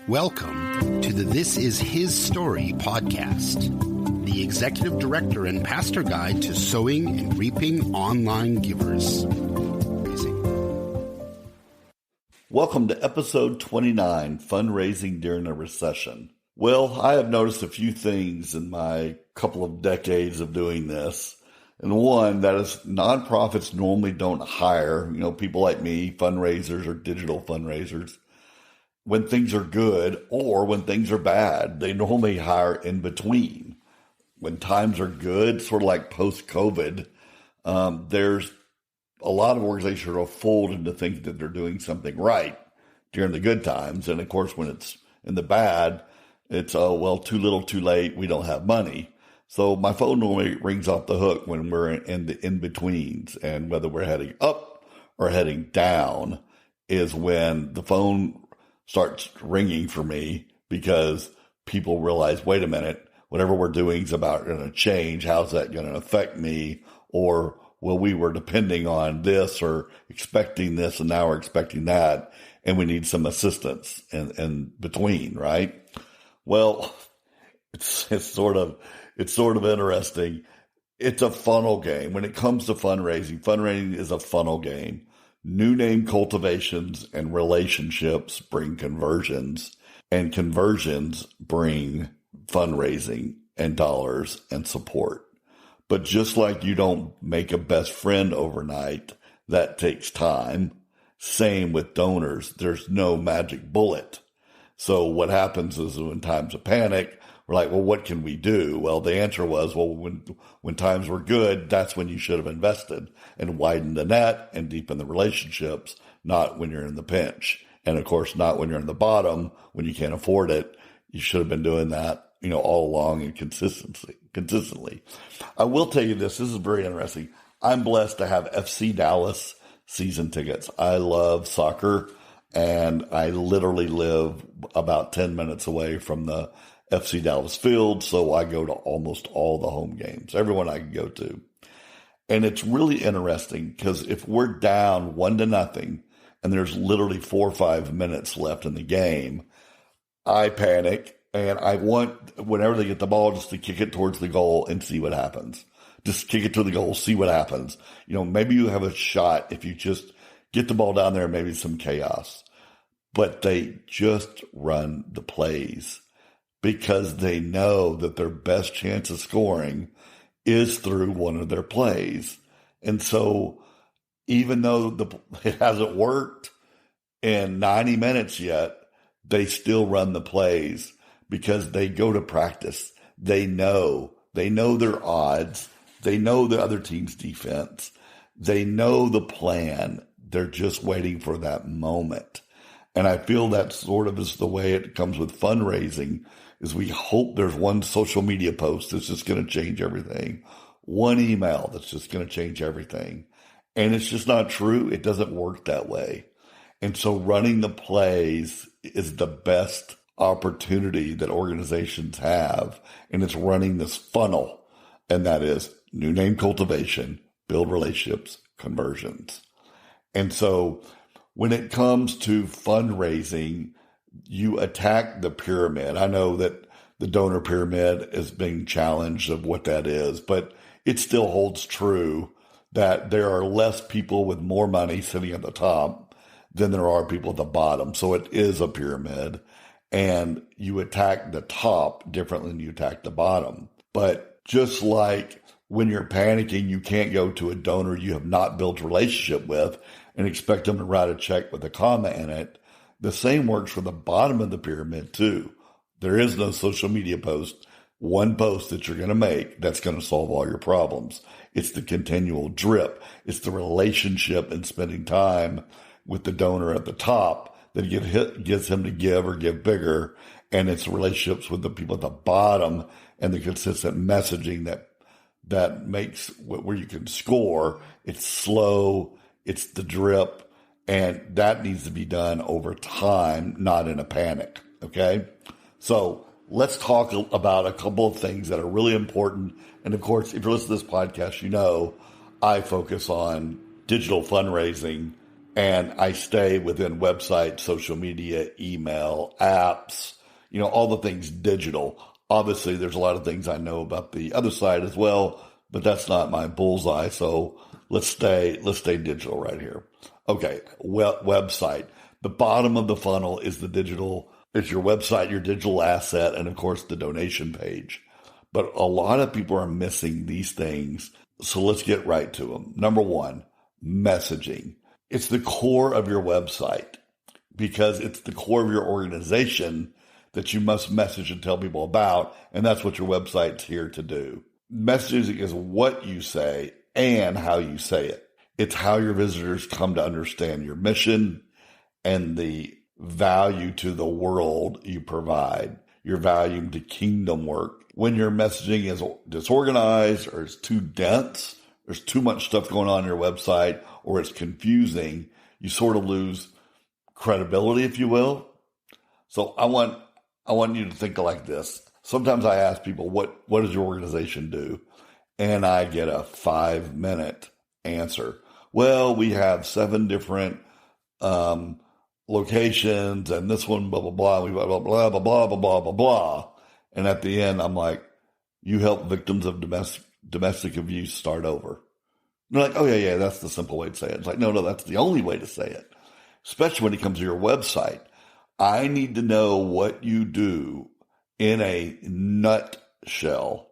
Welcome to the This Is His Story podcast, the executive director and pastor guide to sowing and reaping online givers. Welcome to episode 29, Fundraising During a Recession. Well, I have noticed a few things in my couple of decades of doing this. And one, that is nonprofits normally don't hire, people like me, fundraisers or digital fundraisers, when things are good or when things are bad. They normally hire in between. When times are good, sort of like post-COVID, there's a lot of organizations that are fooled into thinking that they're doing something right during the good times. And of course, when it's in the bad, it's, too little, too late, we don't have money. So my phone normally rings off the hook when we're in the in-betweens, and whether we're heading up or heading down is when the phone starts ringing for me, because people realize, wait a minute, whatever we're doing is about going to change. How's that going to affect me? Or, well, we were depending on this or expecting this, and now we're expecting that, and we need some assistance in between, right? Well, it's sort of interesting. It's a funnel game. When it comes to fundraising is a funnel game. New name cultivations and relationships bring conversions, and conversions bring fundraising and dollars and support. But just like you don't make a best friend overnight, that takes time. Same with donors. There's no magic bullet. So what happens is, when times of panic, we're like, well, what can we do? Well, the answer was, well, when times were good, that's when you should have invested and widened the net and deepened the relationships, not when you're in the pinch. And of course, not when you're in the bottom, when you can't afford it. You should have been doing that, all along and consistently. I will tell you this is very interesting. I'm blessed to have FC Dallas season tickets. I love soccer, and I literally live about 10 minutes away from the FC Dallas field, so I go to almost all the home games, everyone I can go to. And it's really interesting, because if we're down 1-0 and there's literally 4 or 5 minutes left in the game, I panic, and I want, whenever they get the ball, just to kick it towards the goal and see what happens. Just kick it to the goal, see what happens. Maybe you have a shot if you just get the ball down there, maybe some chaos. But they just run the plays, because they know that their best chance of scoring is through one of their plays. And so even though it hasn't worked in 90 minutes yet, they still run the plays, because they go to practice. They know their odds. They know the other team's defense. They know the plan. They're just waiting for that moment. And I feel that sort of is the way it comes with fundraising, is we hope there's one social media post that's just going to change everything. One email that's just going to change everything. And it's just not true. It doesn't work that way. And so running the plays is the best opportunity that organizations have. And it's running this funnel. And that is new name cultivation, build relationships, conversions. And so when it comes to fundraising, you attack the pyramid. I know that the donor pyramid is being challenged of what that is, but it still holds true that there are less people with more money sitting at the top than there are people at the bottom. So it is a pyramid, and you attack the top differently than you attack the bottom. But just like when you're panicking, you can't go to a donor you have not built a relationship with and expect them to write a check with a comma in it. The same works for the bottom of the pyramid too. There is no social media post, one post that you're going to make that's going to solve all your problems. It's the continual drip. It's the relationship and spending time with the donor at the top that gets him to give or give bigger. And it's relationships with the people at the bottom and the consistent messaging that makes where you can score. It's slow. It's the drip. And that needs to be done over time, not in a panic, okay? So let's talk about a couple of things that are really important. And of course, if you're listening to this podcast, I focus on digital fundraising And I stay within website, social media, email, apps, all the things digital. Obviously, there's a lot of things I know about the other side as well, but that's not my bullseye. So let's stay digital right here. Okay, website. The bottom of the funnel is it's your website, your digital asset, and of course the donation page. But a lot of people are missing these things. So let's get right to them. Number one, messaging. It's the core of your website because it's the core of your organization that you must message and tell people about. And that's what your website's here to do. Messaging is what you say and how you say it. It's how your visitors come to understand your mission and the value to the world you provide, your value to kingdom work. When your messaging is disorganized or it's too dense, there's too much stuff going on your website, or it's confusing, you sort of lose credibility, if you will. So I want you to think like this. Sometimes I ask people, what does your organization do? And I get a 5-minute answer. Well, we have 7 different locations, and this one, blah, blah, blah, we blah, blah, blah, blah, blah, blah, blah, blah, blah. And at the end, I'm like, you help victims of domestic abuse start over. And they're like, oh, yeah, that's the simple way to say it. It's like, no, that's the only way to say it, especially when it comes to your website. I need to know what you do in a nutshell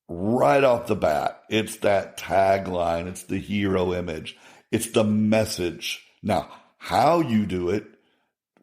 right off the bat. It's that tagline. It's the hero image. It's the message. Now, how you do it,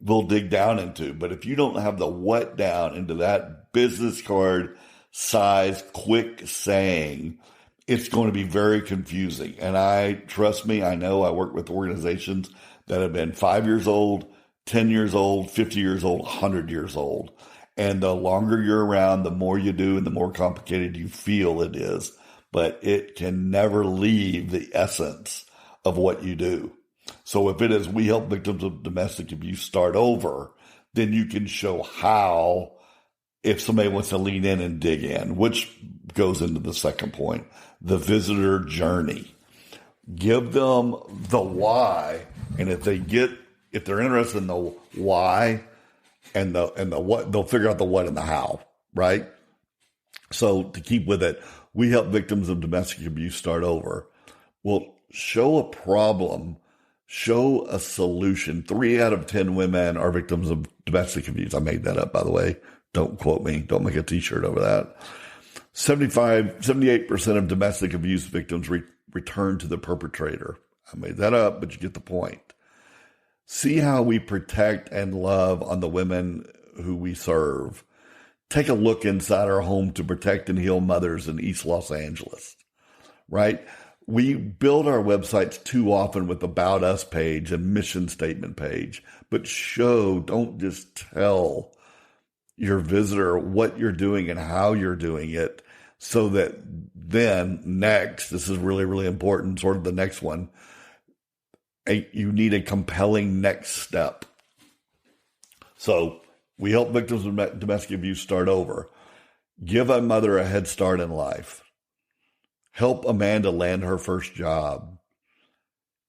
we'll dig down into. But if you don't have the what down into that business card size, quick saying, it's going to be very confusing. And trust me, I know I work with organizations that have been 5 years old, 10 years old, 50 years old, 100 years old. And the longer you're around, the more you do and the more complicated you feel it is. But it can never leave the essence of what you do. So if it is, we help victims of domestic abuse start over, then you can show how, if somebody wants to lean in and dig in, which goes into the second point, the visitor journey. Give them the why. And if they're interested in the why and the what, they'll figure out the what and the how, right? So to keep with it, we help victims of domestic abuse start over. Well, show a problem, show a solution. 3 out of 10 women are victims of domestic abuse. I made that up, by the way. Don't quote me. Don't make a t-shirt over that. 78% of domestic abuse victims return to the perpetrator. I made that up, but you get the point. See how we protect and love on the women who we serve. Take a look inside our home to protect and heal mothers in East Los Angeles, right? We build our websites too often with About Us page and mission statement page, but don't just tell your visitor what you're doing and how you're doing it, so that then next, this is really, really important, sort of the next one, you need a compelling next step. So we help victims of domestic abuse start over. Give a mother a head start in life. Help Amanda land her first job.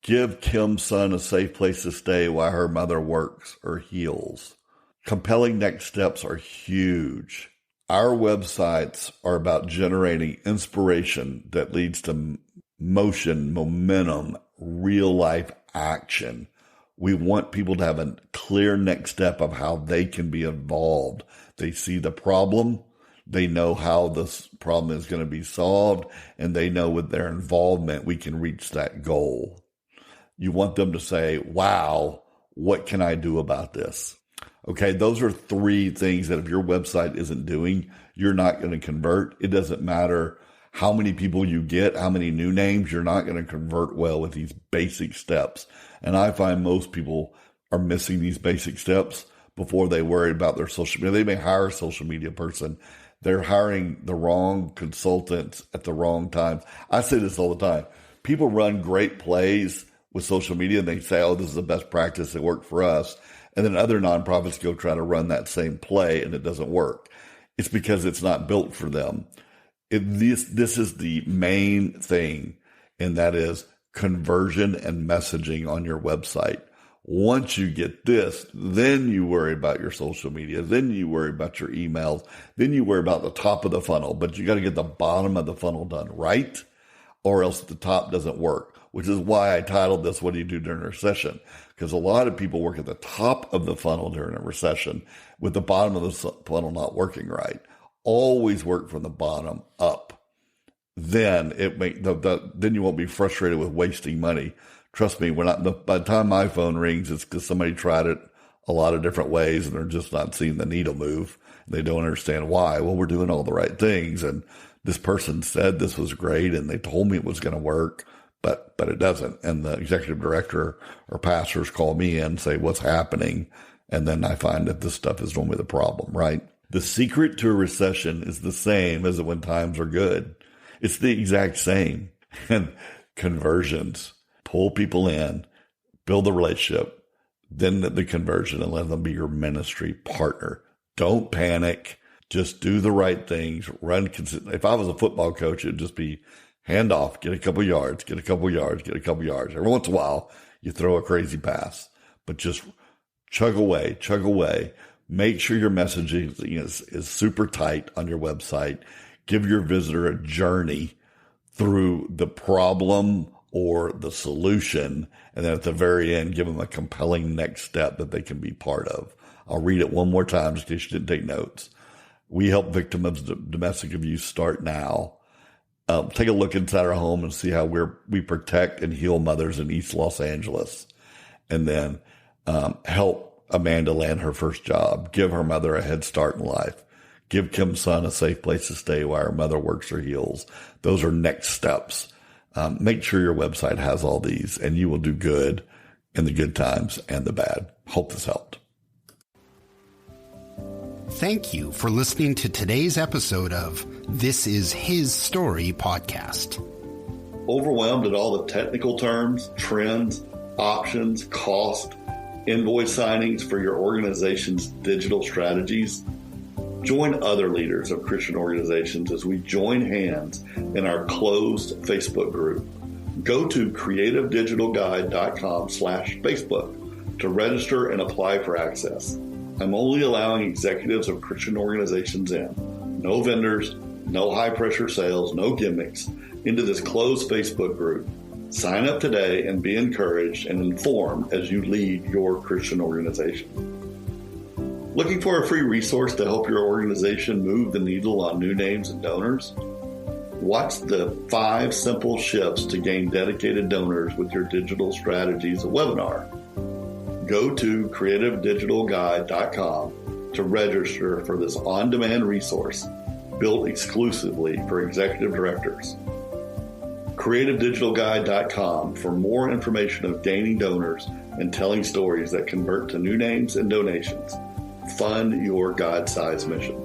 Give Kim's son a safe place to stay while her mother works or heals. Compelling next steps are huge. Our websites are about generating inspiration that leads to motion, momentum, real life action. We want people to have a clear next step of how they can be involved. They see the problem, they know how this problem is going to be solved, and they know with their involvement we can reach that goal. You want them to say, wow, what can I do about this? Okay, those are 3 things that if your website isn't doing, you're not going to convert. It doesn't matter how many people you get, how many new names, you're not going to convert well with these basic steps. And I find most people are missing these basic steps before they worry about their social media. They may hire a social media person. They're hiring the wrong consultants at the wrong time. I say this all the time. People run great plays with social media and they say, oh, this is the best practice. It worked for us. And then other nonprofits go try to run that same play and it doesn't work. It's because it's not built for them. This is the main thing, and that is conversion and messaging on your website. Once you get this, then you worry about your social media. Then you worry about your emails. Then you worry about the top of the funnel. But you got to get the bottom of the funnel done right, or else the top doesn't work, which is why I titled this, What Do You Do During a Recession? Because a lot of people work at the top of the funnel during a recession with the bottom of the funnel not working right. Always work from the bottom up. Then then you won't be frustrated with wasting money. Trust me, by the time my phone rings, it's because somebody tried it a lot of different ways and they're just not seeing the needle move. They don't understand why. Well, we're doing all the right things, and this person said this was great, and they told me it was going to work, but it doesn't. And the executive director or pastors call me in and say, what's happening? And then I find that this stuff is normally the problem, right? The secret to a recession is the same as when times are good. It's the exact same. And conversions. Pull people in, build the relationship, then the conversion, and let them be your ministry partner. Don't panic. Just do the right things. Run consistently. If I was a football coach, it'd just be hand off, get a couple yards, get a couple yards, get a couple yards. Every once in a while, you throw a crazy pass, but just chug away. Make sure your messaging is super tight on your website. Give your visitor a journey through the problem or the solution, and then at the very end, give them a compelling next step that they can be part of. I'll read it one more time just in case you didn't take notes. We help victims of domestic abuse start now. Take a look inside our home and see how we protect and heal mothers in East Los Angeles. And then help Amanda land her first job. Give her mother a head start in life. Give Kim's son a safe place to stay while her mother works or heals. Those are next steps. Make sure your website has all these, and you will do good in the good times and the bad. Hope this helped. Thank you for listening to today's episode of This Is His Story podcast. Overwhelmed at all the technical terms, trends, options, cost, invoice signings for your organization's digital strategies? Join other leaders of Christian organizations as we join hands in our closed Facebook group. Go to creativedigitalguide.com/Facebook to register and apply for access. I'm only allowing executives of Christian organizations in. No vendors, no high-pressure sales, no gimmicks into this closed Facebook group. Sign up today and be encouraged and informed as you lead your Christian organization. Looking for a free resource to help your organization move the needle on new names and donors? Watch the 5 simple shifts to gain dedicated donors with your digital strategies webinar. Go to creativedigitalguide.com to register for this on-demand resource built exclusively for executive directors. creativedigitalguide.com for more information of gaining donors and telling stories that convert to new names and donations. Fund your God-sized mission.